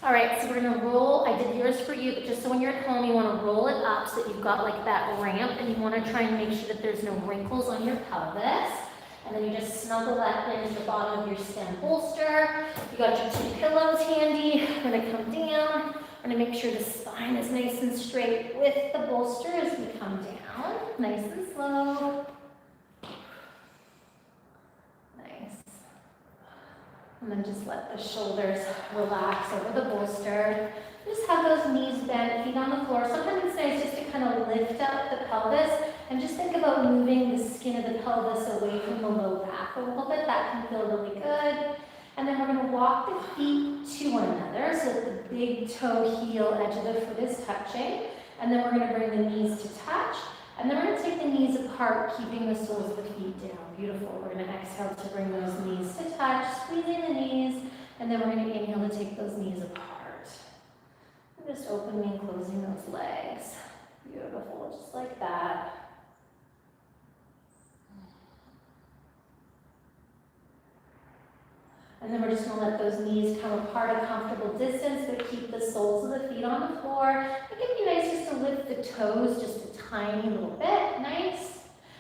All right, so we're gonna roll. I did yours for you, but just so when you're at home, you wanna roll it up so that you've got like that ramp, and you wanna try and make sure that there's no wrinkles on your pelvis. And then you just snuggle that into the bottom of your stem bolster. You got your 2 pillows handy. We're gonna come down. We're gonna make sure the spine is nice and straight with the bolster as we come down. Nice and slow. Nice. And then just let the shoulders relax over the bolster. Just have those knees bent, feet on the floor. Sometimes it's nice just to kind of lift up the pelvis and just think about moving the skin of the pelvis away from the low back a little bit. That can feel really good. And then we're going to walk the feet to one another so that the big toe heel edge of the foot is touching. And then we're going to bring the knees to touch. And then we're going to take the knees apart, keeping the soles of the feet down. Beautiful. We're going to exhale to bring those knees to touch, squeezing the knees. And then we're going to inhale to take those knees apart. And just opening and closing those legs. Beautiful, just like that. And then we're just going to let those knees come apart a comfortable distance, but keep the soles of the feet on the floor. It can be nice just to lift the toes just a tiny little bit. Nice.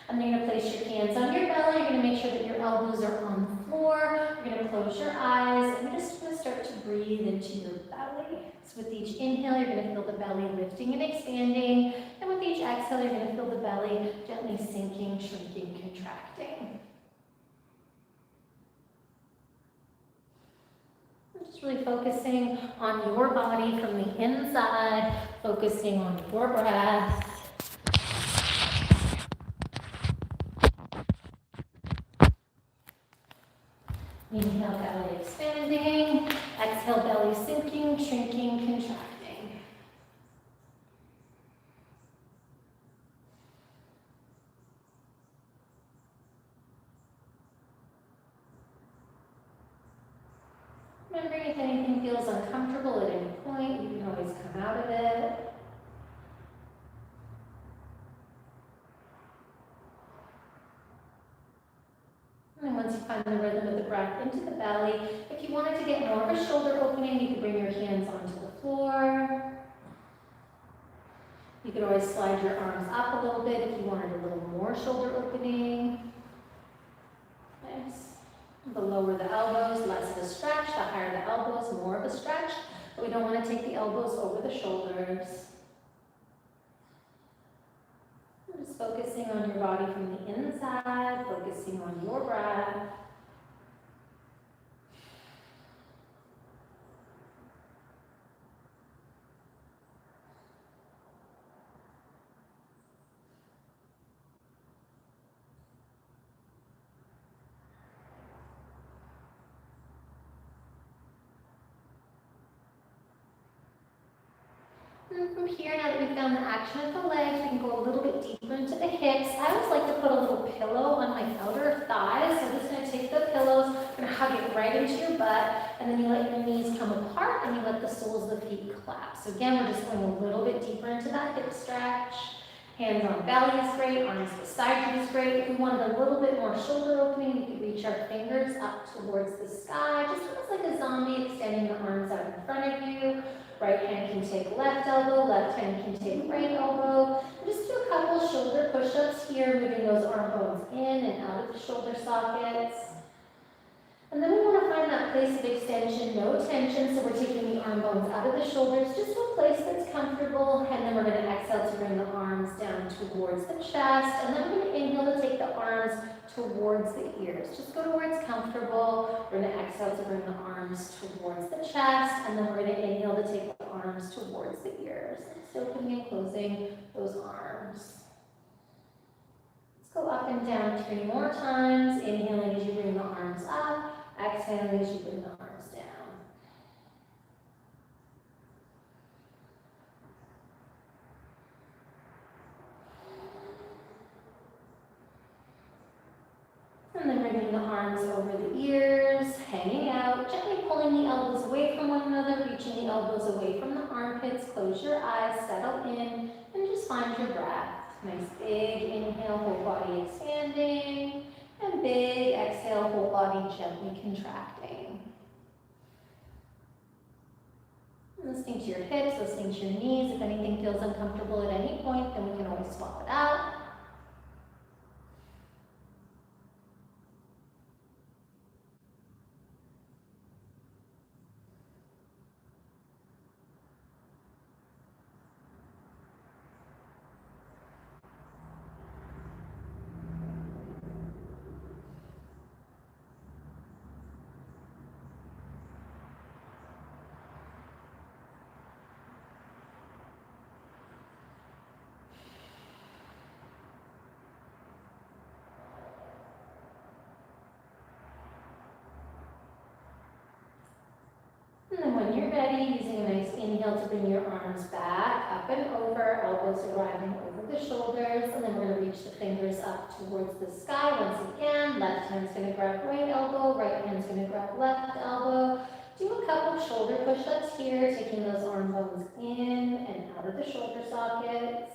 And then you're going to place your hands on your belly. You're going to make sure that your elbows are on the floor. You're going to close your eyes. And you're just going to start to breathe into your belly. So with each inhale, you're going to feel the belly lifting and expanding. And with each exhale, you're going to feel the belly gently sinking, shrinking, contracting. Just really focusing on your body from the inside, focusing on your breath. Inhale, belly expanding. Exhale, belly sinking, shrinking, contracting. Remembering if anything feels uncomfortable at any point, you can always come out of it. And once you find the rhythm of the breath into the belly, if you wanted to get more of a shoulder opening, you could bring your hands onto the floor. You could always slide your arms up a little bit if you wanted a little more shoulder opening. Nice. The lower the elbows, less of a stretch. The higher the elbows, more of a stretch. But we don't want to take the elbows over the shoulders. Just focusing on your body from the inside, focusing on your breath. And from here, now that we've found the action of the legs, we can go a little bit deeper into the hips. I always like to put a little pillow on my outer thighs. So I'm just going to take the pillows, I'm going to hug it right into your butt, and then you let your knees come apart, and you let the soles of the feet clap. So again, we're just going a little bit deeper into that hip stretch. Hands on belly is great, arms beside you is great. If we wanted a little bit more shoulder opening, you could reach our fingers up towards the sky, just almost like a zombie, extending the arms out in front of you. Right hand can take left elbow, left hand can take right elbow. And just do a couple shoulder push-ups here, moving those arm bones in and out of the shoulder sockets. And then we want to find that place of extension, no tension, so we're taking the arm bones out of the shoulders, just to a place that's comfortable, and then we're going to exhale to bring the arms down towards the chest, and then we're going to inhale to take the arms towards the ears. Just go to where it's comfortable. We're going to exhale to bring the arms towards the chest, and then we're going to inhale to take the arms towards the ears. Still opening and closing those arms. Let's go up and down 3 more times, inhaling as you bring the arms up. Exhaling as you bring the arms down. And then bringing the arms over the ears, hanging out, gently pulling the elbows away from one another, reaching the elbows away from the armpits. Close your eyes, settle in, and just find your breath. Nice big inhale, whole body expanding. And big exhale, whole body gently contracting. Listening to your hips, listening to your knees. If anything feels uncomfortable at any point, then we can always swap it out. And then when you're ready, using a nice inhale to bring your arms back, up and over, elbows arriving over the shoulders, and then we're going to reach the fingers up towards the sky once again. Left hand's going to grab right elbow, right hand's going to grab left elbow. Do a couple shoulder push-ups here, taking those arm bones in and out of the shoulder sockets.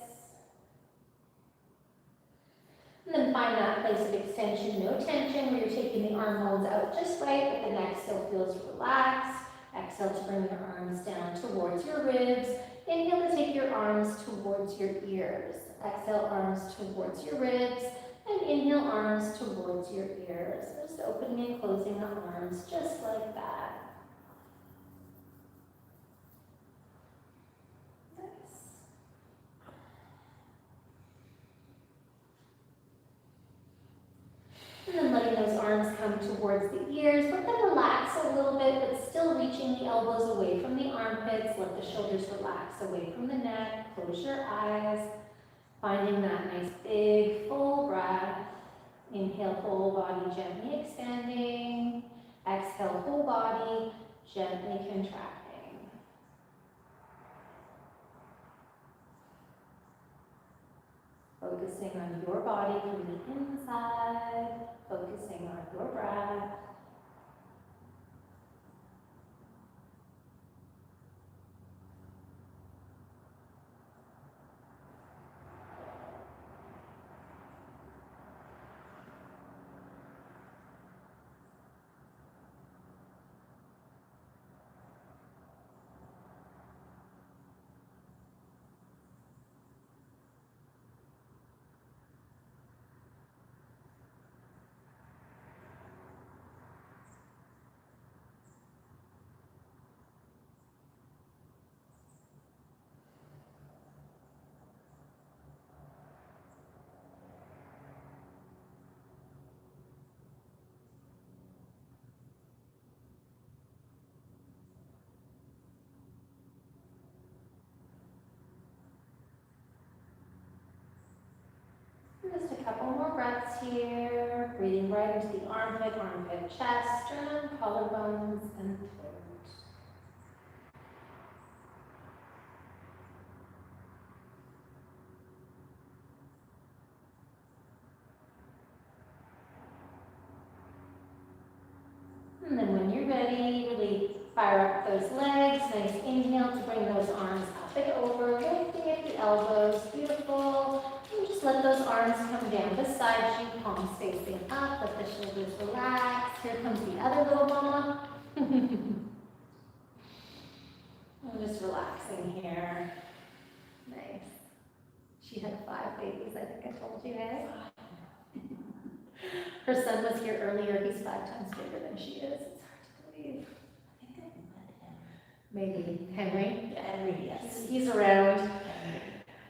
And then find that place of extension, no tension, where you're taking the arm bones out just right, but the neck still feels relaxed. Exhale to bring your arms down towards your ribs. Inhale to take your arms towards your ears. Exhale, arms towards your ribs. And inhale, arms towards your ears. Just opening and closing the arms just like that. And then letting those arms come towards the ears, let them relax a little bit, but still reaching the elbows away from the armpits. Let the shoulders relax away from the neck. Close your eyes, finding that nice big full breath. Inhale, whole body gently expanding. Exhale, whole body gently contracting. Focusing on your body from the inside, focusing on your breath. Just a couple more breaths here. Breathing right into the armpit, chest, sternum, collarbones, and throat. And then when you're ready, really fire up those legs. Nice inhale to bring those arms up and over, lifting at the elbows. Beautiful. And just let those arms come down beside you, palms facing up. Let the shoulders relax. Here comes the other little mama. I'm just relaxing here. Nice. She had 5 babies, I think I told you, eh? Her son was here earlier. He's 5 times bigger than she is. It's hard to believe. I think I met him. Maybe Henry. Henry, yes. He's around.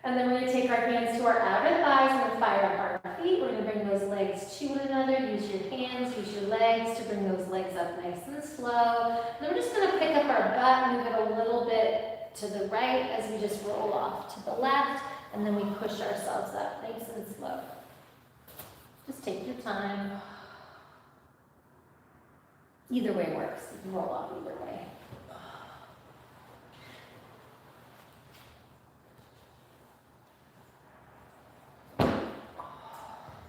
And then we're going to take our hands to our outer thighs. We're going to fire up our feet. We're going to bring those legs to one another. Use your hands, use your legs to bring those legs up nice and slow. And then we're just going to pick up our butt, move it a little bit to the right as we just roll off to the left. And then we push ourselves up nice and slow. Just take your time. Either way works. You can roll off either way.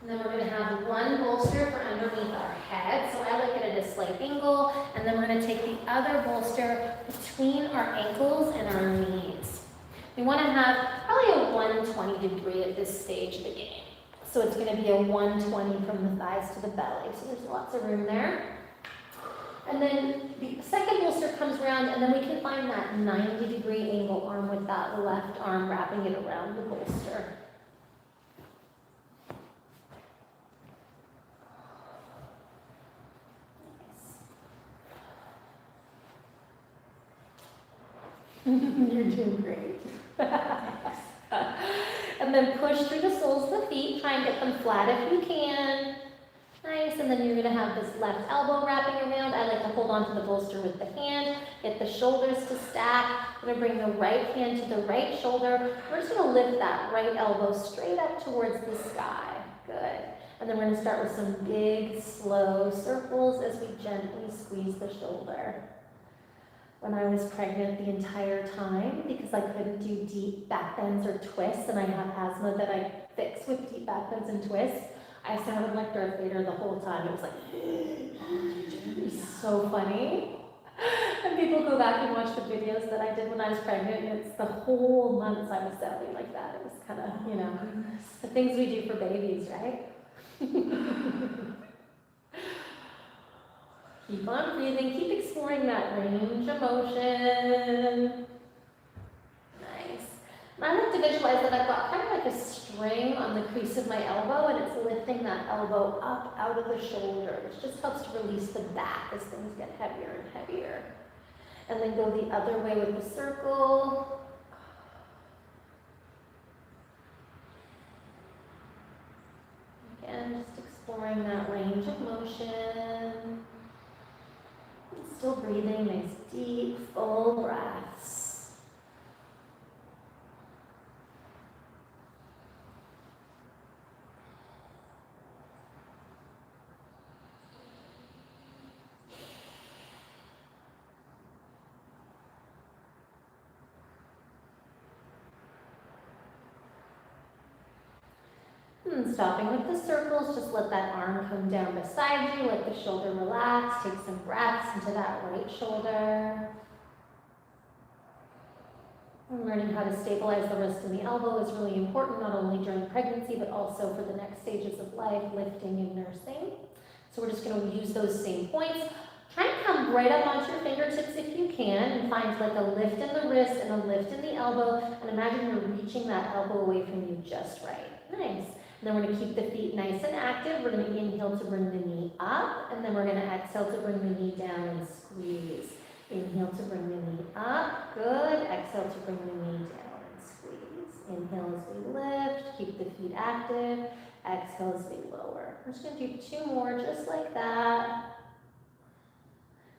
And then we're going to have one bolster for underneath our head. So I like it at a slight angle. And then we're going to take the other bolster between our ankles and our knees. We want to have probably a 120 degree at this stage of the game. So it's going to be a 120 from the thighs to the belly. So there's lots of room there. And then the second bolster comes around front, and then we can find that 90-degree angle arm with that left arm wrapping it around the bolster. You're doing great. And then push through the soles of the feet, try and get them flat if you can. Nice, and then you're gonna have this left elbow wrapping around. I like to hold on to the bolster with the hand, get the shoulders to stack. I'm gonna bring the right hand to the right shoulder. We're just gonna lift that right elbow straight up towards the sky. Good. And then we're gonna start with some big, slow circles as we gently squeeze the shoulder. When I was pregnant the entire time, because I couldn't do deep back bends or twists, and I have asthma that I fix with deep back bends and twists, I sounded like Darth Vader the whole time. It was like, it was so funny. And people go back and watch the videos that I did when I was pregnant, and it's the whole months I was sounding like that. It was kind of, you know, the things we do for babies, right? Keep on breathing, keep exploring that range of motion. Nice. And I like to visualize that I've got kind of like a string on the crease of my elbow, and it's lifting that elbow up out of the shoulder, which just helps to release the back as things get heavier and heavier. And then go the other way with the circle. Again, just exploring that range of motion. Still breathing, nice deep, full breaths. And stopping with the circles, just let that arm come down beside you, let the shoulder relax, take some breaths into that right shoulder. And learning how to stabilize the wrist and the elbow is really important, not only during pregnancy, but also for the next stages of life, lifting and nursing. So we're just going to use those same points. Try and come right up onto your fingertips if you can, and find like a lift in the wrist and a lift in the elbow, and imagine you're reaching that elbow away from you just right. Nice. And then we're going to keep the feet nice and active. We're going to inhale to bring the knee up, and then we're going to exhale to bring the knee down and squeeze. Inhale to bring the knee up. Good. Exhale to bring the knee down and squeeze. Inhale as we lift. Keep the feet active. Exhale as we lower. We're just going to do 2 more just like that.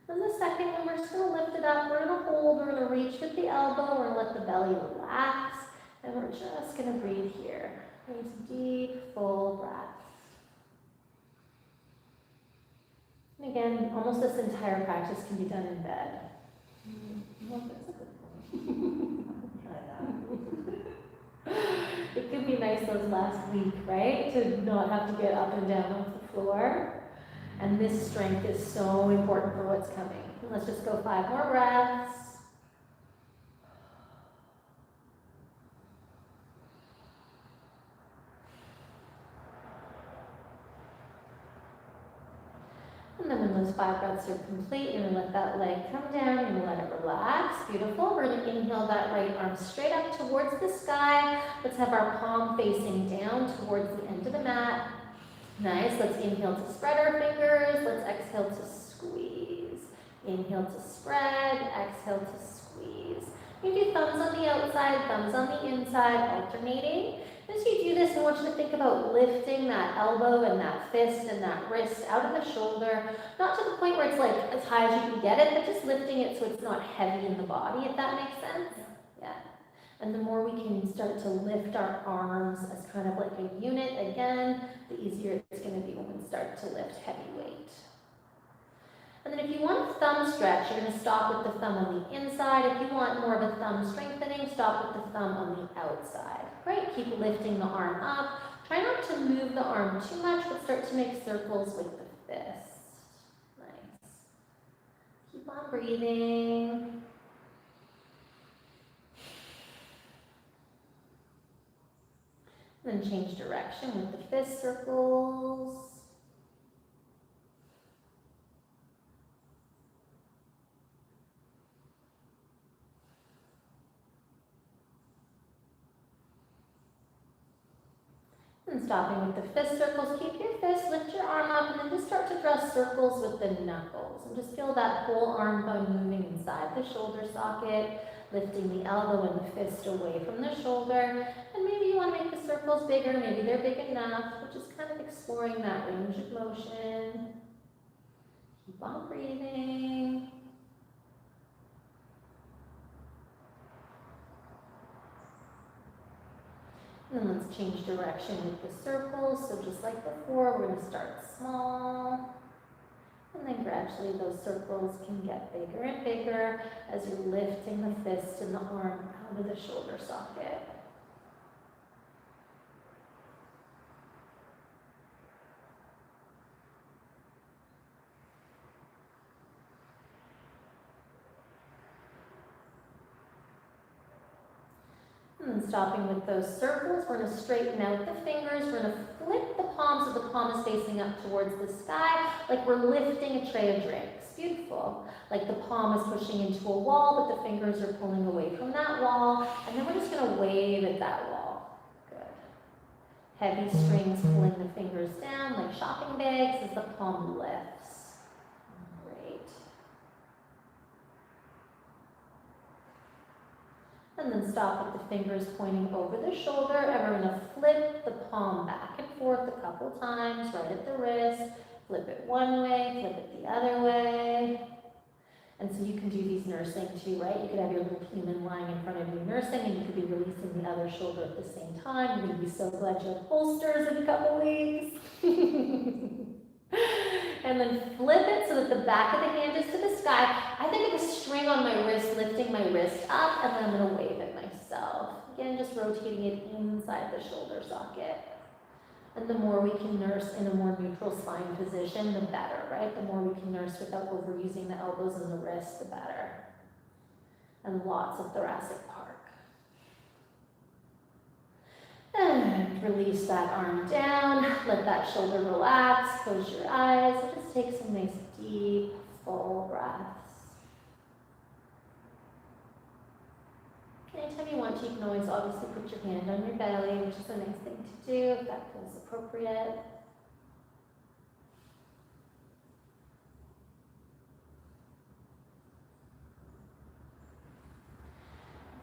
And the second one, we're just going to lift it up. We're going to hold. We're going to reach with the elbow. We're going to let the belly relax. And we're just going to breathe here. Nice, deep, full breaths. And again, almost this entire practice can be done in bed. Well, that's a good point. Try that. It could be nice those last week, right? To not have to get up and down off the floor. And this strength is so important for what's coming. And let's just go 5 more breaths. And then when those 5 breaths are complete, you're going to let that leg come down, you're going to let it relax. Beautiful. We're going to inhale that right arm straight up towards the sky. Let's have our palm facing down towards the end of the mat. Nice. Let's inhale to spread our fingers. Let's exhale to squeeze. Inhale to spread, exhale to squeeze. You do thumbs on the outside, thumbs on the inside, alternating. As you do this, I want you to think about lifting that elbow and that fist and that wrist out of the shoulder, not to the point where it's like as high as you can get it, but just lifting it so it's not heavy in the body, if that makes sense. Yeah. And the more we can start to lift our arms as kind of like a unit again, the easier it's going to be when we start to lift heavy weight. And then if you want a thumb stretch, you're going to stop with the thumb on the inside. If you want more of a thumb strengthening, stop with the thumb on the outside. Great, keep lifting the arm up. Try not to move the arm too much, but start to make circles with the fist. Nice. Keep on breathing. Then change direction with the fist circles. And stopping with the fist circles, keep your fist, lift your arm up, and then just start to draw circles with the knuckles. And just feel that whole arm bone moving inside the shoulder socket, lifting the elbow and the fist away from the shoulder. And maybe you want to make the circles bigger, maybe they're big enough, but just kind of exploring that range of motion. Keep on breathing. And then let's change direction with the circles. So just like before, we're going to start small. And then gradually those circles can get bigger and bigger as you're lifting the fist and the arm out of the shoulder socket. And then stopping with those circles, we're going to straighten out the fingers. We're going to flip the palm so the palm is facing up towards the sky, like we're lifting a tray of drinks. Beautiful. Like the palm is pushing into a wall, but the fingers are pulling away from that wall. And then we're just going to wave at that wall. Good. Heavy strings pulling the fingers down like shopping bags as the palm lifts. Great. And then stop with the fingers pointing over the shoulder, and we're going to flip the palm back and forth a couple times, right at the wrist. Flip it one way, flip it the other way. And so you can do these nursing too, right? You could have your little human lying in front of you nursing, and you could be releasing the other shoulder at the same time. You're going to be so glad you have bolsters in a couple weeks. And then flip it so that the back of the hand is to the sky. I think of a string on my wrist, lifting my wrist up, and then I'm going to wave at myself. Again, just rotating it inside the shoulder socket. And the more we can nurse in a more neutral spine position, the better, right? The more we can nurse without overusing the elbows and the wrists, the better. And lots of thoracic park. And release that arm down, let that shoulder relax, close your eyes, and just take some nice deep, full breaths. Anytime you want to, you can always obviously put your hand on your belly, which is a nice thing to do if that feels appropriate.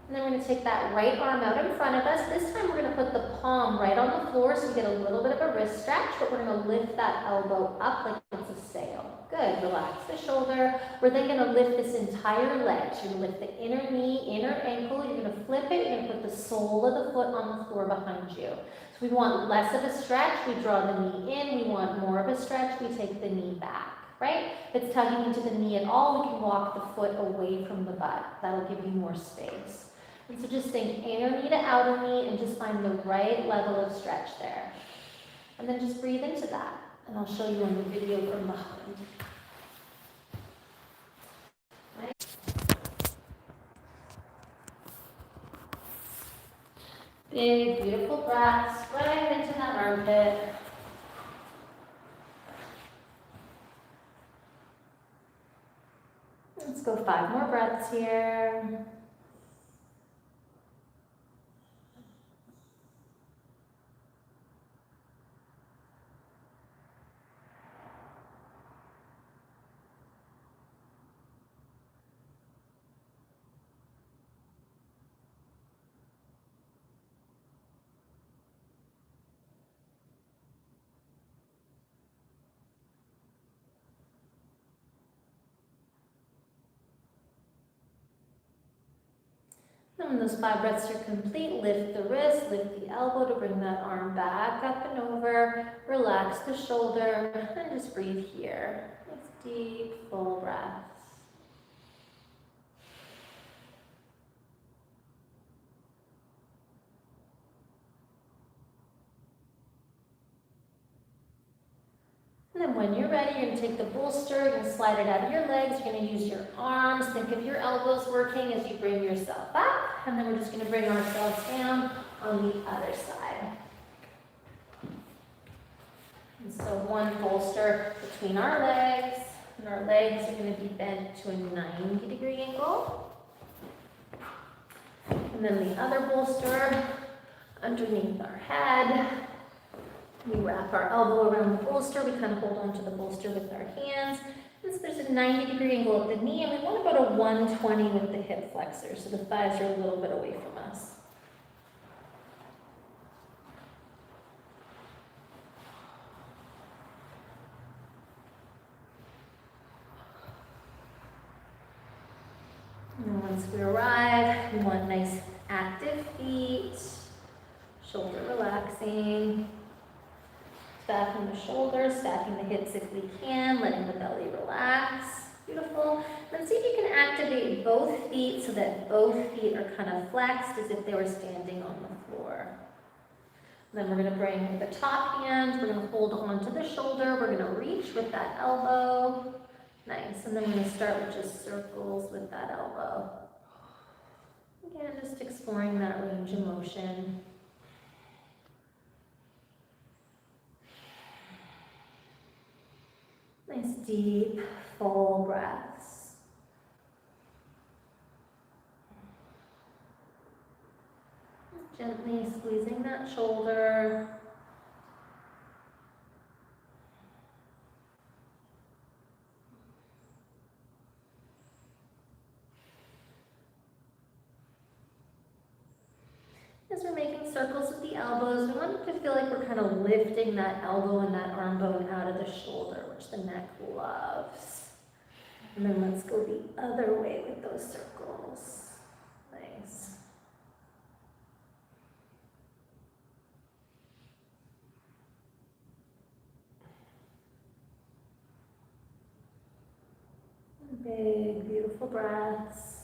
And then we're going to take that right arm out in front of us. This time we're going to put the palm right on the floor so we get a little bit of a wrist stretch, but we're going to lift that elbow up like it's a sail. Good. Relax the shoulder. We're then going to lift this entire leg. So you're going to lift the inner knee, inner ankle. You're going to flip it. You're going to put the sole of the foot on the floor behind you. So we want less of a stretch. We draw the knee in. We want more of a stretch. We take the knee back. Right? If it's tugging into the knee at all, we can walk the foot away from the butt. That'll give you more space. And so just think inner knee to outer knee and just find the right level of stretch there. And then just breathe into that. And I'll show you on the video from behind. Right? Big, beautiful breaths right into that armpit. Let's go 5 more breaths here. And when those 5 breaths are complete, lift the wrist, lift the elbow to bring that arm back up and over. Relax the shoulder and just breathe here. Nice deep, full breaths. And then when you're ready, you're going to take the bolster, you're going to slide it out of your legs, you're going to use your arms, think of your elbows working as you bring yourself up, and then we're just going to bring ourselves down on the other side. And so one bolster between our legs, and our legs are going to be bent to a 90-degree angle. And then the other bolster underneath our head. We wrap our elbow around the bolster. We kind of hold on to the bolster with our hands. And so there's a 90-degree angle at the knee, and we want to go to 120 with the hip flexor, so the thighs are a little bit away from us. And once we arrive, we want nice active feet, shoulder relaxing, stacking the shoulders, stacking the hips if we can, letting the belly relax. Beautiful. Then see if you can activate both feet so that both feet are kind of flexed as if they were standing on the floor. Then we're going to bring the top hand, we're going to hold onto the shoulder, we're going to reach with that elbow. Nice, and then we're going to start with just circles with that elbow. Again, just exploring that range of motion. Nice deep, full breaths. Gently squeezing that shoulder. As we're making circles with the elbows, we want it to feel like we're kind of lifting that elbow and that arm bone out of the shoulder, which the neck loves. And then let's go the other way with those circles. Nice. Big, beautiful breaths.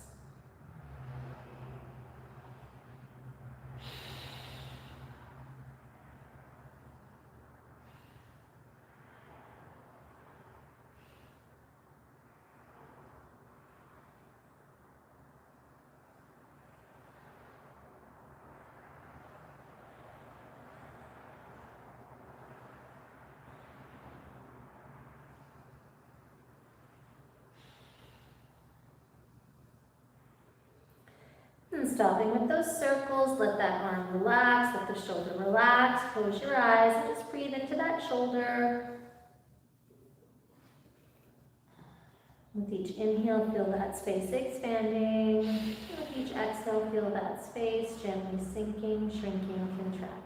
And stopping with those circles, let that arm relax, let the shoulder relax, close your eyes, and just breathe into that shoulder. With each inhale, feel that space expanding. And with each exhale, feel that space gently sinking, shrinking, contracting.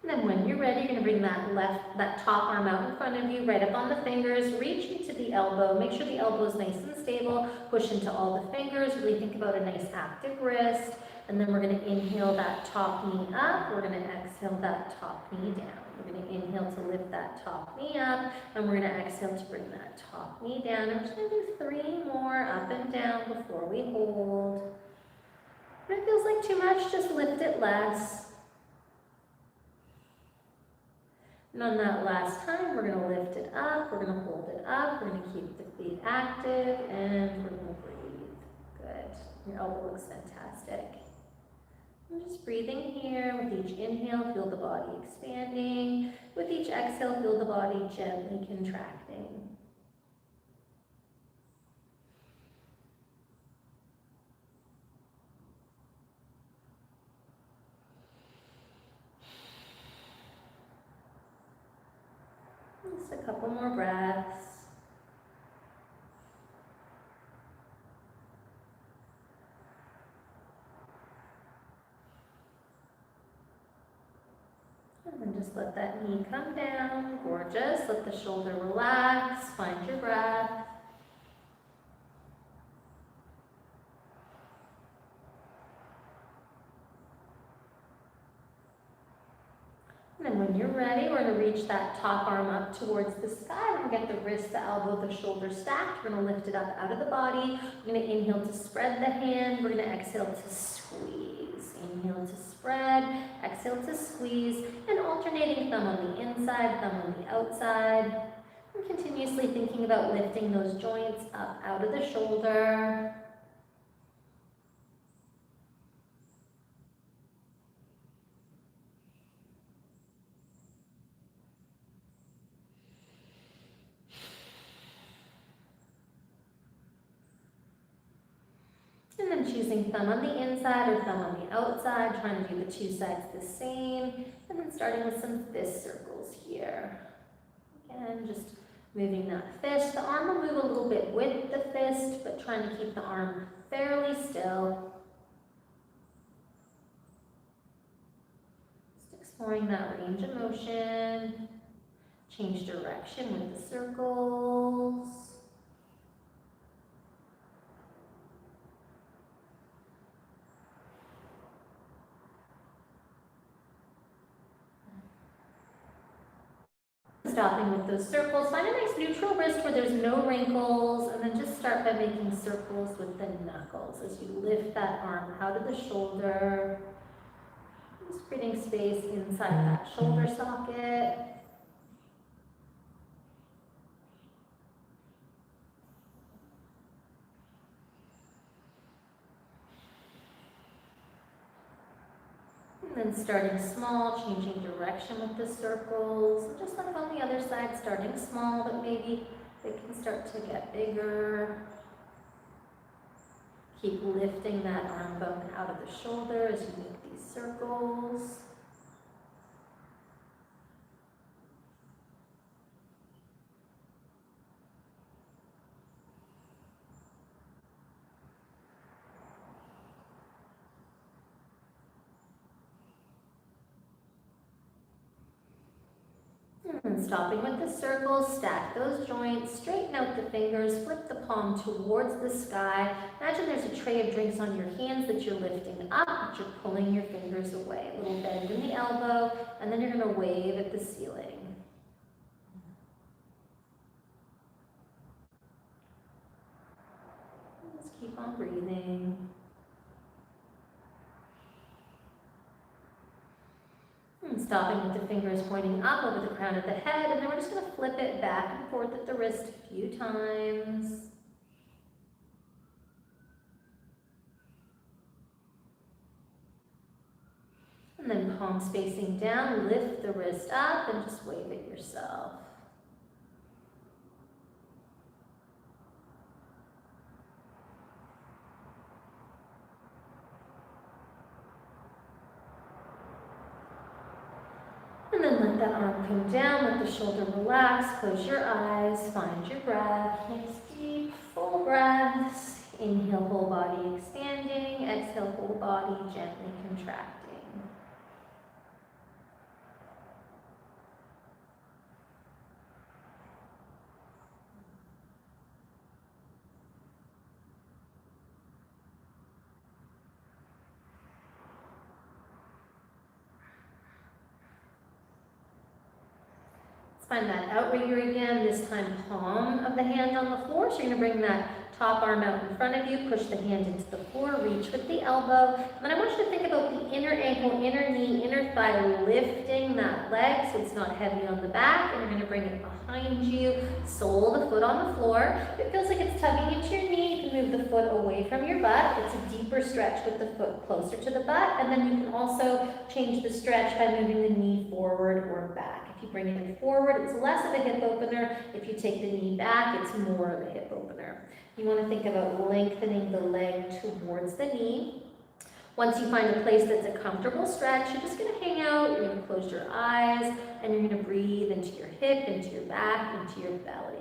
And then when you're ready, you're going to bring that top arm out in front of you, right up on the fingers, reach into the elbow, make sure the elbow is nice and stable, push into all the fingers, really think about a nice active wrist, and then we're going to inhale that top knee up, we're going to exhale that top knee down. We're going to inhale to lift that top knee up, and we're going to exhale to bring that top knee down. And we're just going to do 3 more up and down before we hold. If it feels like too much, just lift it less. And on that last time, we're going to lift it up, we're going to hold it up, we're going to keep the feet active, and we're going to breathe. Good. Your elbow looks fantastic. And just breathing here. With each inhale, feel the body expanding. With each exhale, feel the body gently contracting. Just a couple more breaths. And then just let that knee come down. Gorgeous. Let the shoulder relax. Find your breath. And then when you're ready, we're going to reach that top arm up towards the sky. We're going to get the wrist, the elbow, the shoulder stacked. We're going to lift it up out of the body. We're going to inhale to spread the hand. We're going to exhale to squeeze. Inhale to spread, exhale to squeeze, and alternating thumb on the inside, thumb on the outside. And continuously thinking about lifting those joints up out of the shoulder. And then choosing thumb on the inside or thumb on the outside, trying to do the two sides the same. And then starting with some fist circles here. Again, just moving that fist. The arm will move a little bit with the fist, but trying to keep the arm fairly still. Just exploring that range of motion. Change direction with the circles. Stopping with those circles, find a nice neutral wrist where there's no wrinkles, and then just start by making circles with the knuckles as you lift that arm out of the shoulder. Just creating space inside that shoulder socket. And then starting small, changing direction with the circles. Just like on the other side, starting small, but maybe they can start to get bigger. Keep lifting that arm bone out of the shoulder as you make these circles. And stopping with the circles, stack those joints, straighten out the fingers, flip the palm towards the sky. Imagine there's a tray of drinks on your hands that you're lifting up, but you're pulling your fingers away. A little bend in the elbow, and then you're going to wave at the ceiling. Just keep on breathing. And stopping with the fingers pointing up over the crown of the head, and then we're just going to flip it back and forth at the wrist a few times. And then palms facing down, lift the wrist up and just wave at yourself. And then let that arm come down, let the shoulder relax, close your eyes, find your breath. Nice deep, full breaths. Inhale, whole body expanding. Exhale, whole body gently contracting. Find that outrigger again, this time palm of the hand on the floor. So you're going to bring that top arm out in front of you, push the hand into the floor, reach with the elbow. And then I want you to think about the inner ankle, inner knee, inner thigh, lifting that leg so it's not heavy on the back. And you're going to bring it behind you, sole the foot on the floor. If it feels like it's tugging into your knee, you can move the foot away from your butt. It's a deeper stretch with the foot closer to the butt. And then you can also change the stretch by moving the knee forward or back. If you bring it forward, it's less of a hip opener. If you take the knee back, it's more of a hip opener. You want to think about lengthening the leg towards the knee. Once you find a place that's a comfortable stretch, you're just going to hang out, you're going to close your eyes, and you're going to breathe into your hip, into your back, into your belly.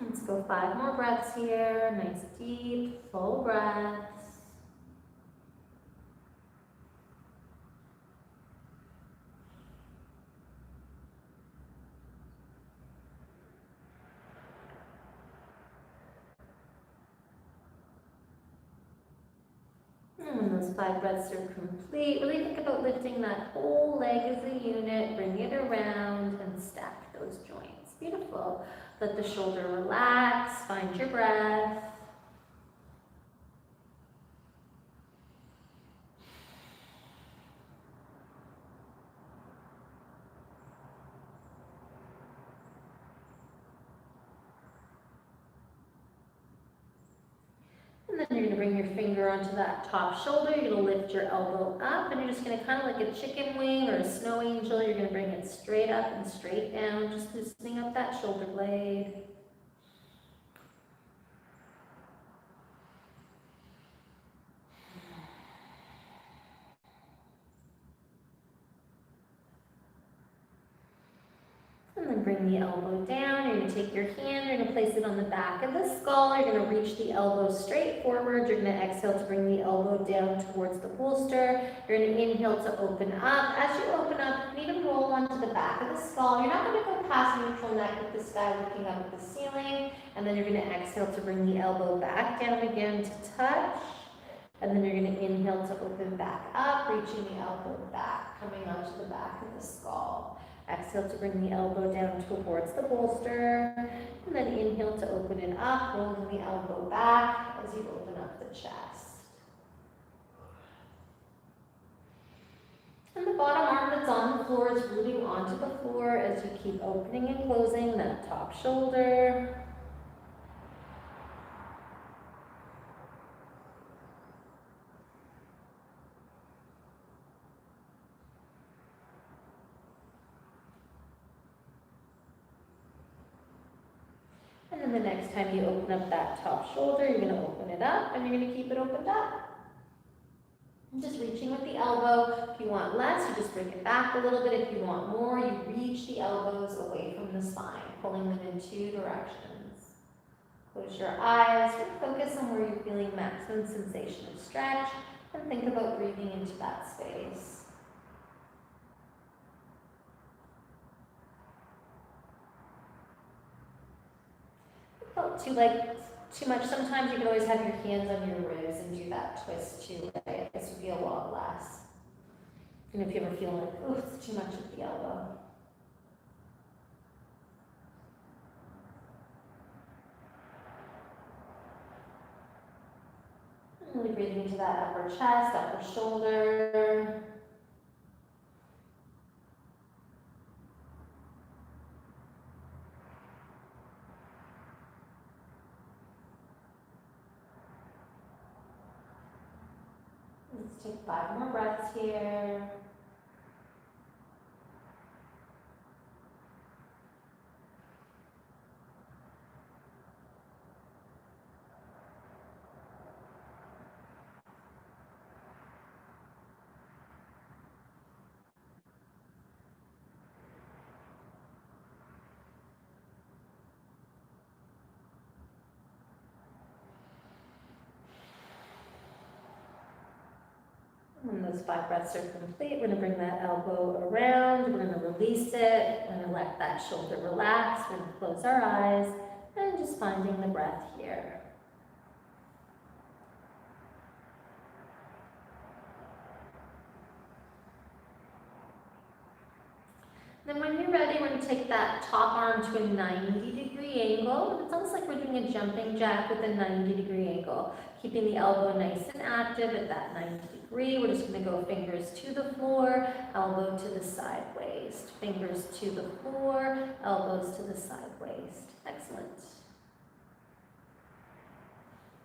Let's go 5 more breaths here. Nice deep, full breaths. And when those 5 breaths are complete, really think about lifting that whole leg as a unit, bring it around and stack those joints. Beautiful. Let the shoulder relax, find your breath. And then you're going to bring your finger onto that top shoulder. You're going to lift your elbow up, and you're just going to kind of like a chicken wing or a snow angel. You're going to bring it straight up and straight down, just loosening up that shoulder blade. And then bring the elbow down. You're going to take your hand, you're going to place it on the back of the skull. You're going to reach the elbow straight forward. You're going to exhale to bring the elbow down towards the bolster. You're going to inhale to open up. As you open up, you need to roll onto the back of the skull. You're not going to go past neutral neck with the sky looking up at the ceiling. And then you're going to exhale to bring the elbow back down again to touch. And then you're going to inhale to open back up, reaching the elbow back, coming onto the back of the skull. Exhale to bring the elbow down towards the bolster, and then inhale to open it up, rolling the elbow back as you open up the chest. And the bottom arm that's on the floor is rooting onto the floor as you keep opening and closing that top shoulder. And then the next time you open up that top shoulder, you're going to open it up and you're going to keep it opened up. And just reaching with the elbow. If you want less, you just bring it back a little bit. If you want more, you reach the elbows away from the spine, pulling them in 2 directions. Close your eyes, focus on where you're feeling maximum sensation of stretch, and think about breathing into that space. Felt too much. Sometimes you can always have your hands on your ribs and do that twist too. Right? This would be a lot less. And if you ever feel like, oh, it's too much at the elbow. And really breathing into that upper chest, upper shoulder. Let's take 5 more breaths here. When those 5 breaths are complete, we're going to bring that elbow around, we're going to release it, we're going to let that shoulder relax, we're going to close our eyes, and just finding the breath here. Then when you're ready, we're going to take that top arm to a 90-degree angle. It's almost like we're doing a jumping jack with a 90-degree angle. Keeping the elbow nice and active at that 90 degree. We're just going to go fingers to the floor, elbow to the side waist. Fingers to the floor, elbows to the side waist. Excellent.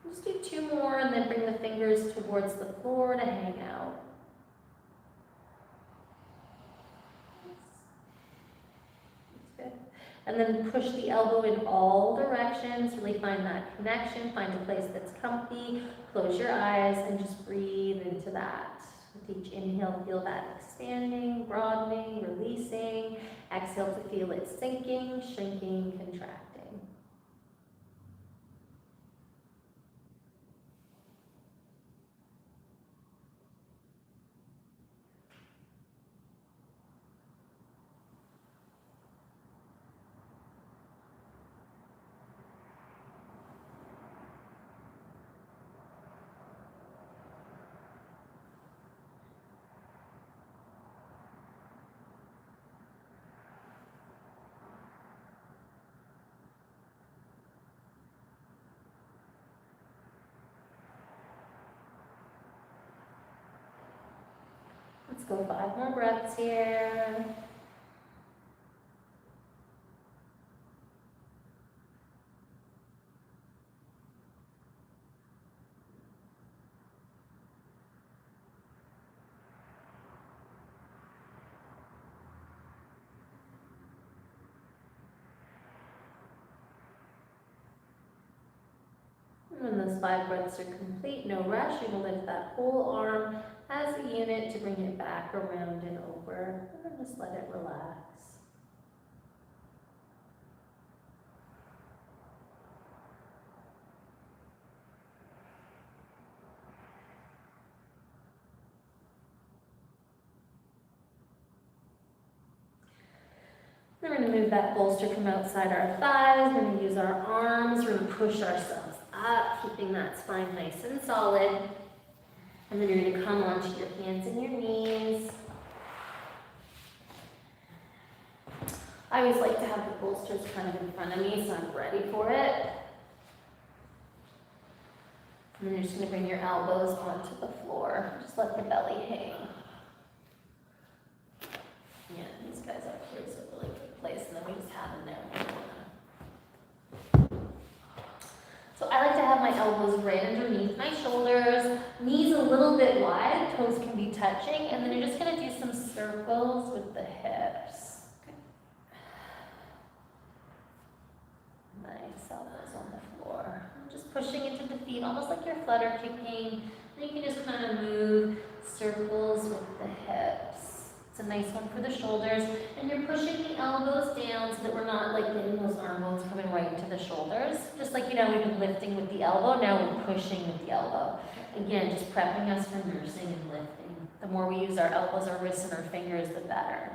Just do 2 more and then bring the fingers towards the floor to hang out. And then push the elbow in all directions. Really find that connection. Find a place that's comfy. Close your eyes and just breathe into that. With each inhale, feel that expanding, broadening, releasing. Exhale to feel it sinking, shrinking, contracting. go 5 more breaths here. When those 5 breaths are complete, no rush, you're going to lift that whole arm as a unit to bring it back around and over, and then just let it relax. Then we're going to move that bolster from outside our thighs. We're going to use our arms. We're going to push ourselves up, keeping that spine nice and solid. And then you're going to come onto your hands and your knees. I always like to have the bolsters kind of in front of me so I'm ready for it. And then you're just going to bring your elbows onto the floor. Just let the belly hang. Yeah, these guys up here is a really good place, and then we just have them there. So I like to have my elbows right underneath my shoulders, knees a little bit wide, toes can be touching, and then you're just going to do some circles with the hips. Nice, elbows on the floor. Just pushing into the feet, almost like you're flutter kicking. And you can just kind of move circles with the hips. It's a nice one for the shoulders. And you're pushing the elbows down so that we're not like getting those arm bones coming right into the shoulders. Just like, we've been lifting with the elbow, now we're pushing with the elbow. Again, just prepping us for nursing and lifting. The more we use our elbows, our wrists, and our fingers, the better.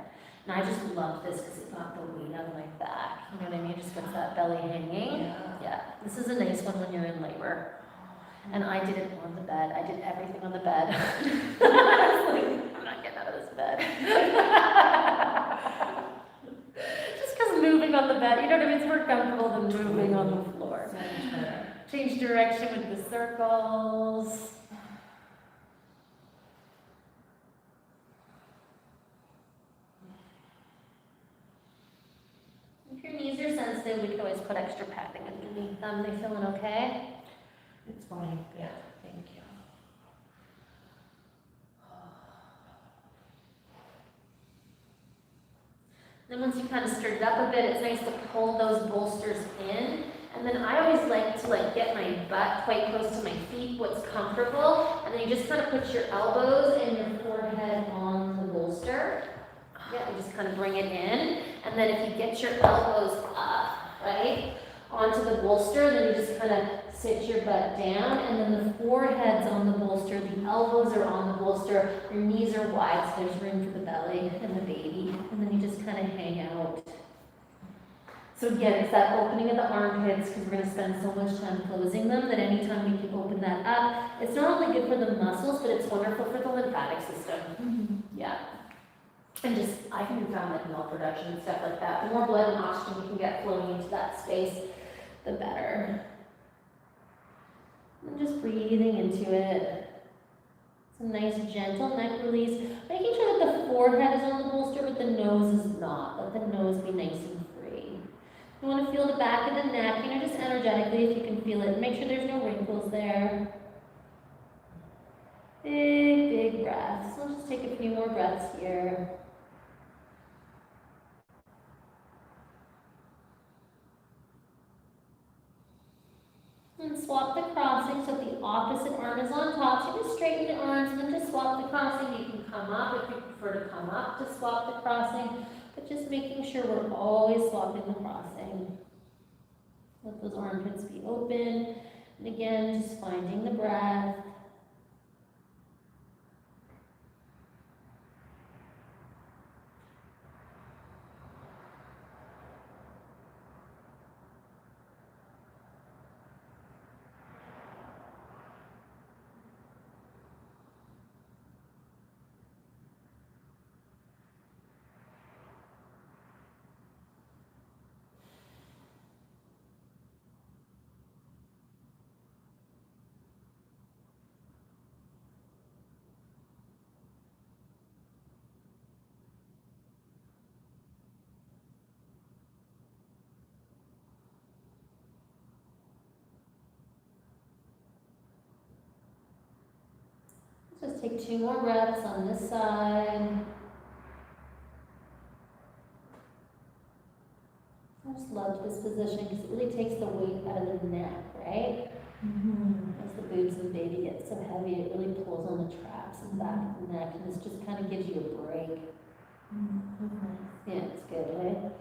And I just love this because it got the weight out of my back. You know what I mean? It just gets that belly hanging. Yeah. This is a nice one when you're in labor. And I did it on the bed. I did everything on the bed. I was like, I'm not getting out of this bed. Just because moving on the bed, you know what I mean? It's more comfortable than moving on the floor. Change direction with the circles. If your knees are sensitive, we can always put extra padding underneath them. They feeling okay? It's fine, yeah, thank you. Then once you kind of stir it up a bit, it's nice to pull those bolsters in. And then I always like to get my butt quite close to my feet, what's comfortable. And then you just kind of put your elbows and your forehead on the bolster. Yeah, you just kind of bring it in. And then if you get your elbows up, right, onto the bolster, then you just kind of sit your butt down, and then the forehead's on the bolster, the elbows are on the bolster, your knees are wide, so there's room for the belly and the baby, and then you just kind of hang out. So again, it's that opening of the armpits, because we're going to spend so much time closing them, that anytime we can open that up, it's not only good for the muscles, but it's wonderful for the lymphatic system. Mm-hmm. Yeah. And just, I can found like milk production and stuff like that. The more blood and oxygen we can get flowing into that space, the better. And just breathing into it. It's a nice gentle neck release. Making sure that the forehead is on the bolster, but the nose is not. Let the nose be nice and free. You want to feel the back of the neck, just energetically if you can feel it. Make sure there's no wrinkles there. Big, big breaths. Let's just take a few more breaths here. And swap the crossing so the opposite arm is on top. So just straighten the arms and then just swap the crossing. You can come up if you prefer to come up to swap the crossing, but just making sure we're always swapping the crossing. Let those armpits be open. And again, just finding the breath. take 2 more breaths on this side. I just love this position because it really takes the weight out of the neck, right? As the boobs of the baby get so heavy, it really pulls on the traps and back of the neck, and this just kind of gives you a break. Yeah, it's good, right?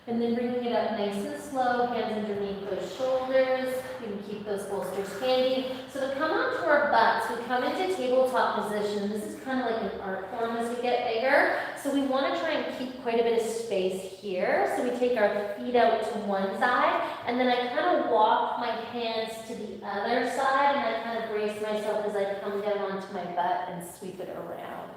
And then bringing it up nice and slow, hands underneath those shoulders. You can keep those bolsters handy. So to come onto our butts, we come into tabletop position. This is kind of like an art form as we get bigger. So we want to try and keep quite a bit of space here. So we take our feet out to one side, and then I kind of walk my hands to the other side, and I kind of brace myself as I come down onto my butt and sweep it around.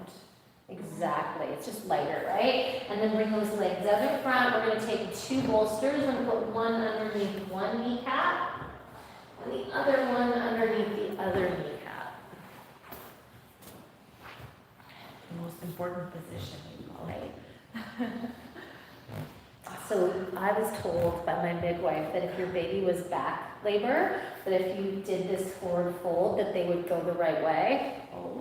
Exactly, it's just lighter, right? And then bring those legs out in front. We're going to take 2 bolsters. We're going to put one underneath one kneecap, and the other one underneath the other kneecap. The most important position, you call it. So I was told by my midwife that if your baby was back labor, that if you did this forward fold, that they would go the right way. Oh.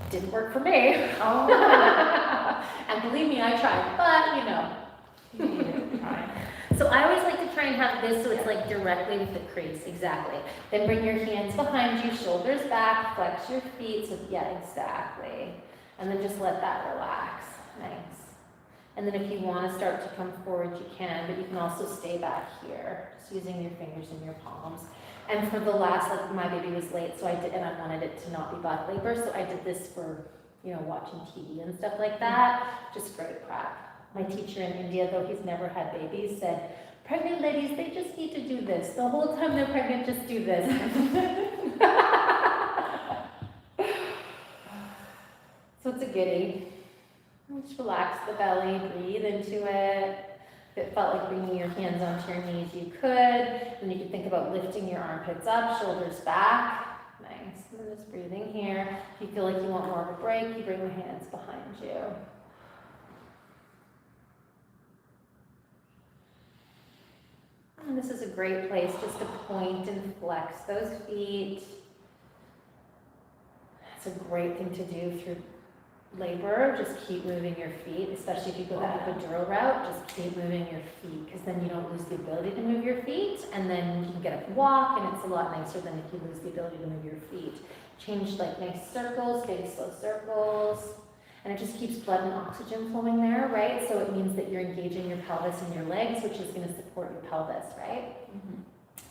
Didn't work for me. Oh. And believe me, I tried, but you know. You need to try. So I always like to try and have this so it's like directly with the crease, exactly. Then bring your hands behind you, shoulders back, flex your feet, so yeah, exactly. And then just let that relax, nice. And then if you want to start to come forward, you can, but you can also stay back here, just using your fingers in your palms. And for the last, like my baby was late, so I did, and I wanted it to not be back labor, so I did this for, you know, watching TV and stuff like that, just great prep. My teacher in India, though he's never had babies, said, pregnant ladies, they just need to do this. The whole time they're pregnant, just do this. So it's a goodie. Just relax the belly, breathe into it. If it felt like bringing your hands onto your knees, you could. Then you could think about lifting your armpits up, shoulders back. Nice. And then just breathing here. If you feel like you want more of a break, you bring the hands behind you. And this is a great place just to point and flex those feet. It's a great thing to do through labor. Just keep moving your feet, especially if you go the epidural route, just keep moving your feet, because then you don't lose the ability to move your feet, and then you can get up and walk, and it's a lot nicer than if you lose the ability to move your feet. Change like nice circles, big slow circles, and it just keeps blood and oxygen flowing there, right? So it means that you're engaging your pelvis and your legs, which is going to support your pelvis, right? Mm-hmm.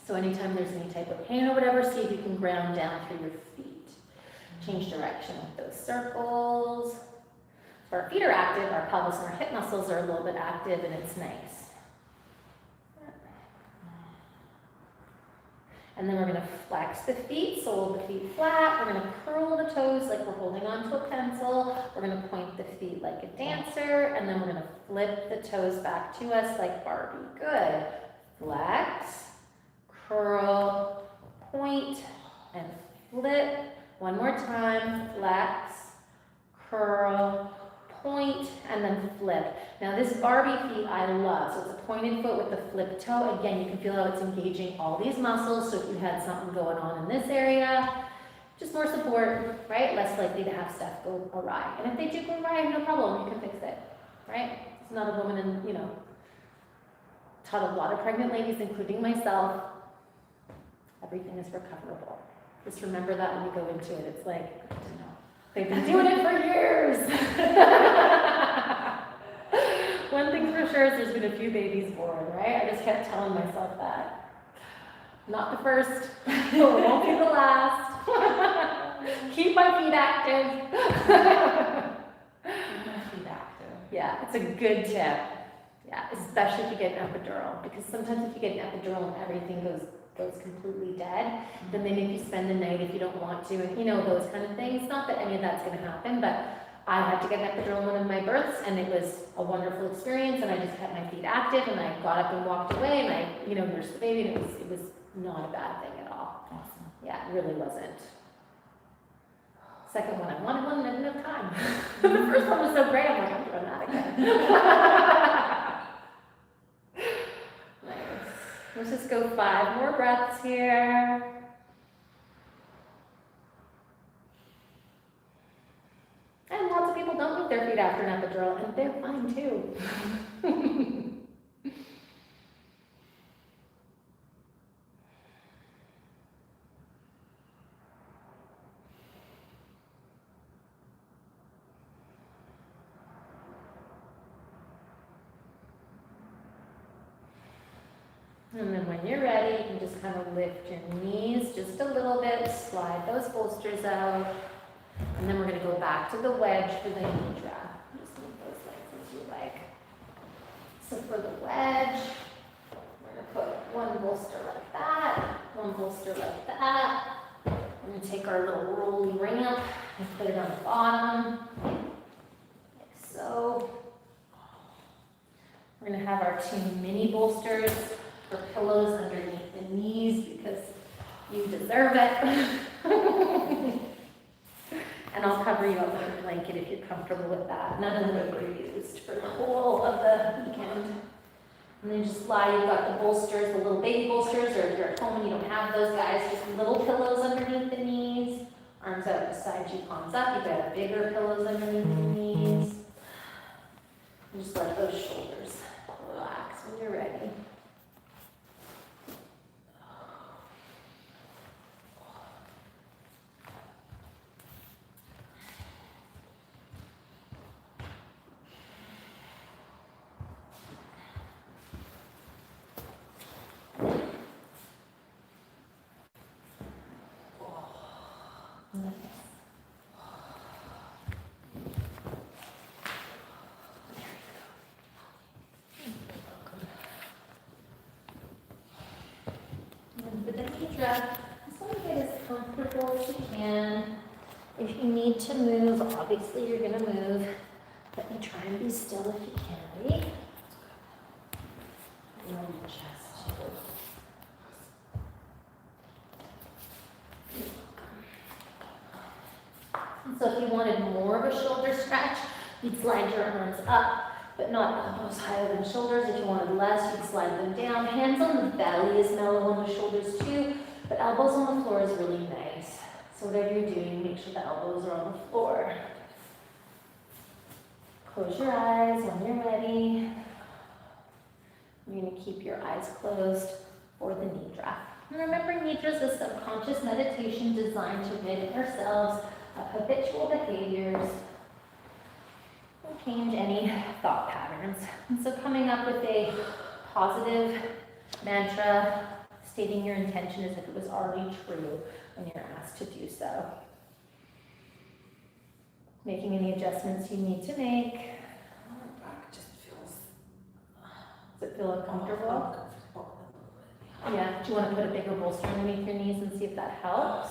So anytime there's any type of pain or whatever, see if you can ground down through your feet. Change direction with those circles. So our feet are active, our pelvis and our hip muscles are a little bit active, and it's nice. And then we're going to flex the feet, so hold the feet flat. We're going to curl the toes like we're holding onto a pencil. We're going to point the feet like a dancer, and then we're going to flip the toes back to us like Barbie. Good. Flex, curl, point, and flip. One more time, flex, curl, point, and then flip. Now this Barbie feet I love. So it's a pointed foot with the flip toe. Again, you can feel how it's engaging all these muscles. So if you had something going on in this area, just more support, right? Less likely to have stuff go awry. And if they do go awry, no problem, you can fix it, right? It's not a woman, and you know, taught a lot of pregnant ladies, including myself. Everything is recoverable. Just remember that when you go into it. It's like, you know, they've been doing it for years. One thing's for sure is there's been a few babies born, right? I just kept telling myself that. Not the first, it won't be the last. Keep my feet active. Keep my feet active. Yeah, it's a good tip. Yeah, especially if you get an epidural, because sometimes if you get an epidural and everything goes completely dead, then they make you spend the night if you don't want to, and you know, those kind of things. Not that any of that's going to happen, but I had to get an epidural in one of my births, and it was a wonderful experience, and I just kept my feet active, and I got up and walked away, and I, you know, nursed the baby, and it was not a bad thing at all. Awesome. Yeah, it really wasn't. Second one, I wanted one, and I didn't have time. The first one was so great, I'm like, I'm doing that again. Let's just go 5 more breaths here. their feet after an epidural, and they're fine too. And then when you're ready, you can just kind of lift your knees just a little bit, slide those bolsters out, and then we're going to go back to the wedge for the knee drop. Just move those legs as you like. So for the wedge, we're going to put one bolster like that, one bolster like that. We're going to take our little rolly ramp and put it on the bottom, like so. We're going to have our two mini bolsters for pillows underneath the knees because you deserve it. And I'll cover you up with a blanket if you're comfortable with that. None of them were used for the whole of the weekend. And then just lie, you've got the bolsters, the little baby bolsters, or if you're at home and you don't have those guys, just little pillows underneath the knees. Arms out beside you, palms up. You've got bigger pillows underneath the knees. And just let those shoulders relax when you're ready. With the knee drop, just want to get as comfortable as you can. If you need to move, obviously you're going to move, but you try and be still if you can be. And then your chest. And so if you wanted more of a shoulder stretch, you'd slide your arms up, but not elbows higher than shoulders. If you wanted less, you'd slide them down. Hands on the belly is mellow on the shoulders too, but elbows on the floor is really nice. So whatever you're doing, make sure the elbows are on the floor. Close your eyes when you're ready. You're going to keep your eyes closed for the nidra. And remember, nidra is a subconscious meditation designed to rid ourselves of habitual behaviors and change any thought patterns. And so coming up with a positive mantra, stating your intention as if it was already true when you're asked to do so. Making any adjustments you need to make. My back just feels. Does it feel uncomfortable? Yeah. Do you want to put a bigger bolster underneath your knees and see if that helps?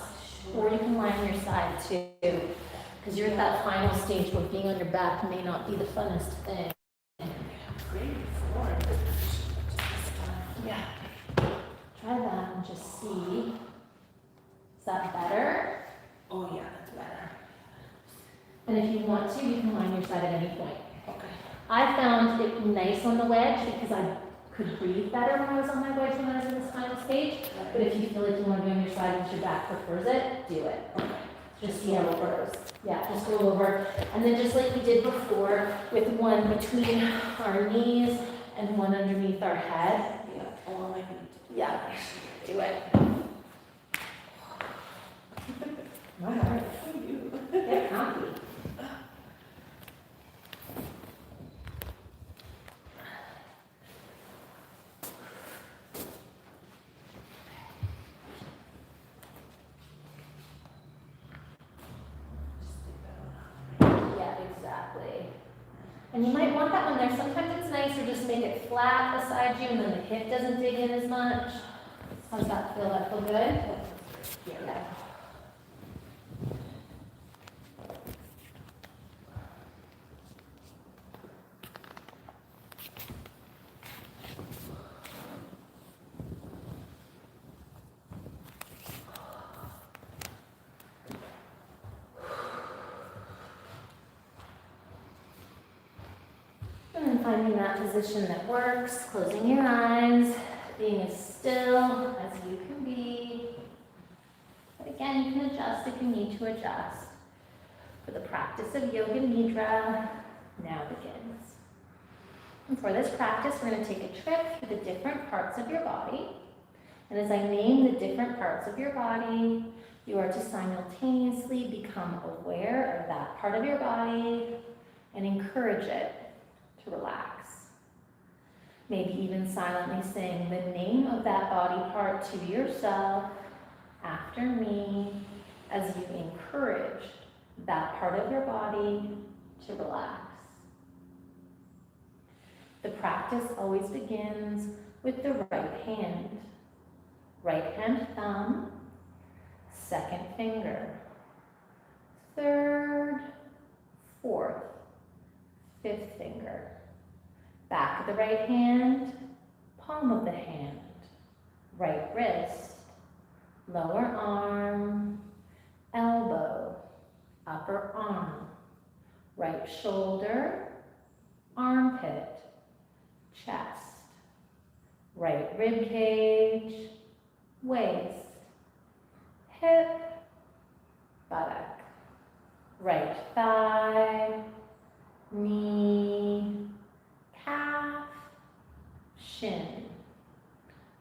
Or you can lie on your side too, because you're at that final stage where being on your back may not be the funnest thing. Yeah. Try that and just see. Is that better? Oh yeah, that's better. And if you want to, you can lie on your side at any point. Okay. I found it nice on the wedge because I could breathe better when I was on my wedge when I was in this final stage. But if you feel like you want to be on your side and your back prefers it, do it. Okay. Just see how it goes. Yeah, just roll over. And then just like we did before, with one between our knees and one underneath our head. Yeah. Oh, I need to. Yeah, do it. My heart. You. Get comfy. Yeah, exactly. And you might want that one there. Sometimes it's nicer just make it flat beside you and then the hip doesn't dig in as much. How's that feel? That feel good? Yeah. And finding that position that works, closing your eyes, being as still as you can be. But again, you can adjust if you need to adjust. For the practice of Yoga Nidra now begins. And for this practice, we're going to take a trip through the different parts of your body. And as I name the different parts of your body, you are to simultaneously become aware of that part of your body and encourage it to relax. Maybe even silently saying the name of that body part to yourself after me as you encourage that part of your body to relax. The practice always begins with the right hand. Right hand thumb, second finger, third, fourth, fifth finger. Back of the right hand, palm of the hand, right wrist, lower arm, elbow, upper arm, right shoulder, armpit, chest, right rib cage, waist, hip, buttock, right thigh, knee, calf, shin,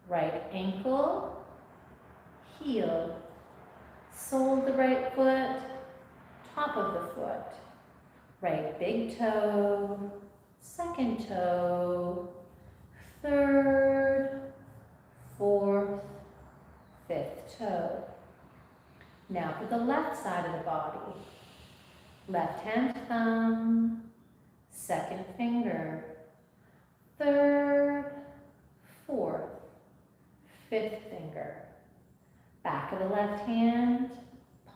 right ankle, heel, sole of the right foot, top of the foot, right big toe, second toe, third, fourth, fifth toe. Now for the left side of the body. Left hand thumb, second finger, third, fourth, fifth finger. Back of the left hand,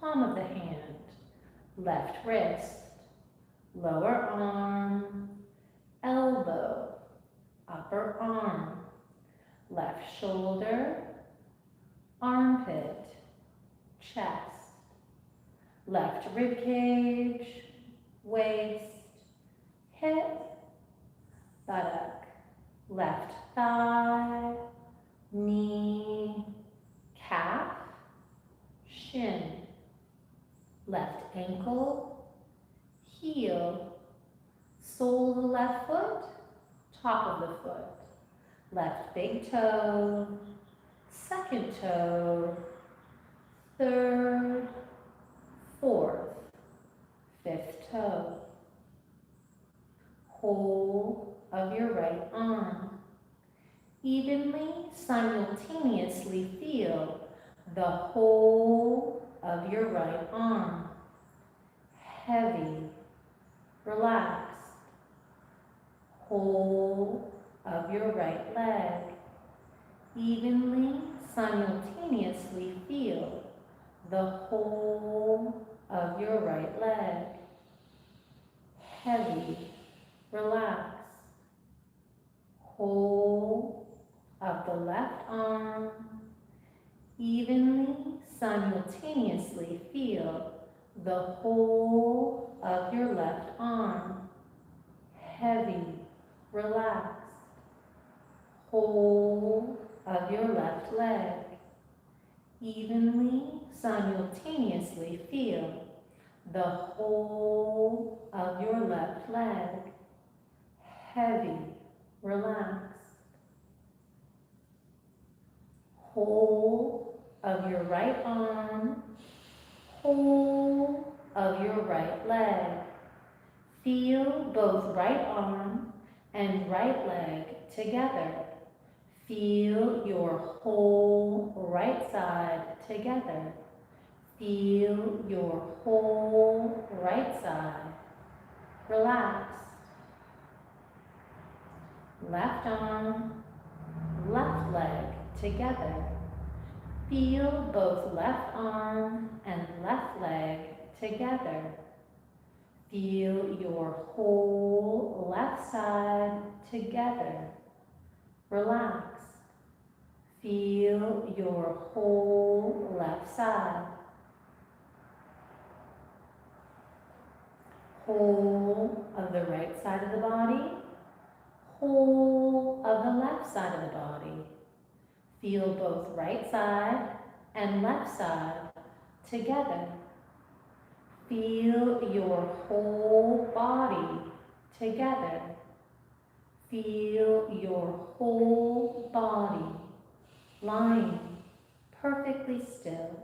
palm of the hand, left wrist, lower arm, elbow, upper arm, left shoulder, armpit, chest, left rib cage, waist, hip, buttock, left thigh, knee, calf, shin, left ankle, heel, sole of the left foot, top of the foot, left big toe, second toe, third, fourth, fifth toe. Whole of your right arm. Evenly, simultaneously feel the whole of your right arm. Heavy, relaxed. Whole of your right leg. Evenly, simultaneously feel the whole of your right leg. Heavy, relaxed. Whole of the left arm. Evenly, simultaneously feel the whole of your left arm. Heavy, relaxed. Whole of your left leg. Evenly, simultaneously feel the whole of your left leg. Heavy, relaxed. Whole of your right arm. Whole of your right leg. Feel both right arm and right leg together. Feel your whole right side together. Feel your whole right side. Relax. Left arm, left leg together. Feel both left arm and left leg together. Feel your whole left side together. Relax. Feel your whole left side. Whole of the right side of the body. Whole of the left side of the body. Feel both right side and left side together. Feel your whole body together. Feel your whole body lying perfectly still.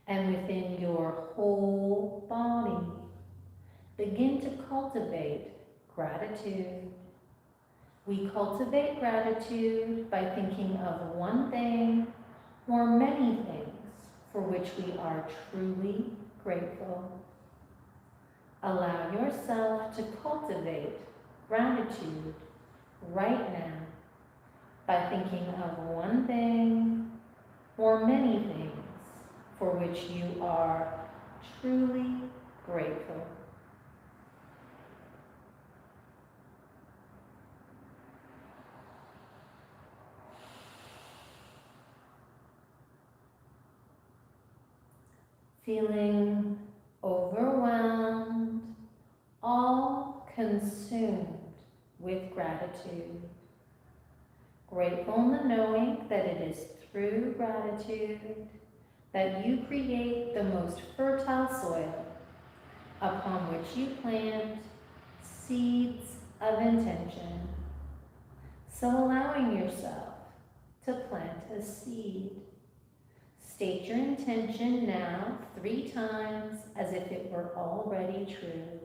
And within your whole body, begin to cultivate gratitude. We cultivate gratitude by thinking of one thing or many things for which we are truly grateful. Allow yourself to cultivate gratitude right now by thinking of one thing or many things for which you are truly grateful. Feeling overwhelmed, all consumed with gratitude. Grateful in the knowing that it is through gratitude that you create the most fertile soil upon which you plant seeds of intention. So allowing yourself to plant a seed. State your intention now 3 times as if it were already true.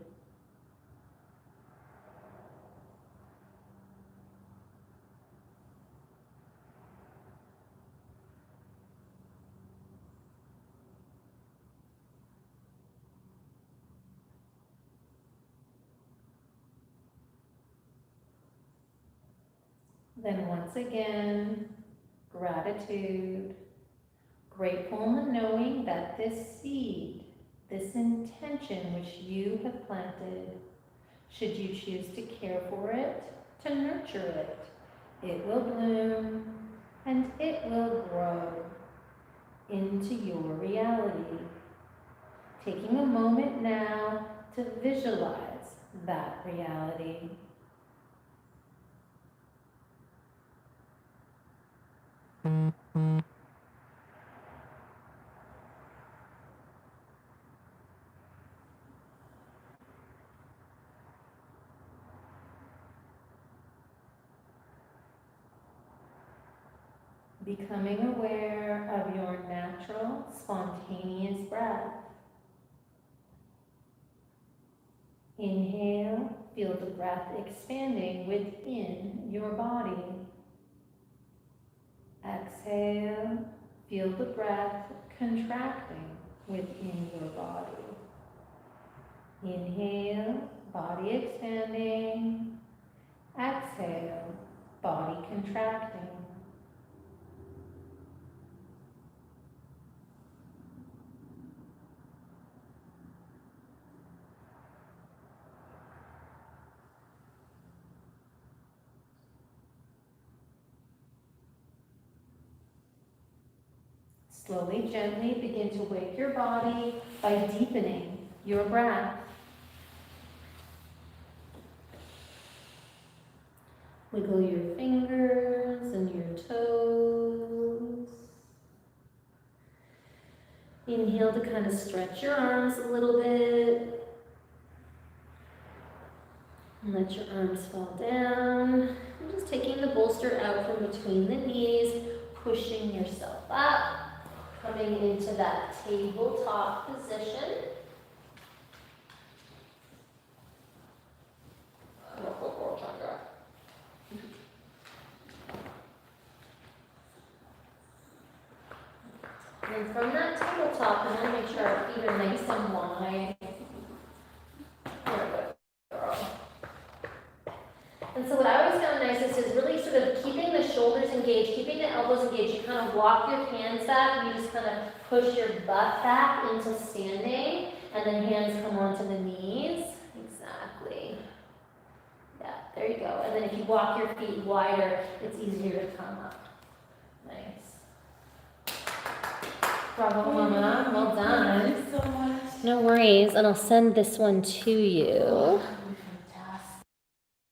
Then once again, gratitude. Grateful in the knowing that this seed, this intention which you have planted, should you choose to care for it, to nurture it, it will bloom and it will grow into your reality. Taking a moment now to visualize that reality. Becoming aware of your natural, spontaneous breath. Inhale, feel the breath expanding within your body. Exhale, feel the breath contracting within your body. Inhale, body expanding. Exhale, body contracting. Slowly, gently begin to wake your body by deepening your breath. Wiggle your fingers and your toes. Inhale to kind of stretch your arms a little bit. And let your arms fall down. And just taking the bolster out from between the knees, pushing yourself up. Coming into that tabletop position. And from that tabletop, I'm going to make sure our feet are nice and wide. And so what I always found nicest is really sort of keeping the shoulders engaged, keeping the elbows engaged. You kind of walk your hands back, and you just kind of push your butt back into standing, and then hands come onto the knees. Exactly. Yeah, there you go. And then if you walk your feet wider, it's easier to come up. Nice. Bravo, Mama. Well done. Thank you so much. No worries, and I'll send this one to you.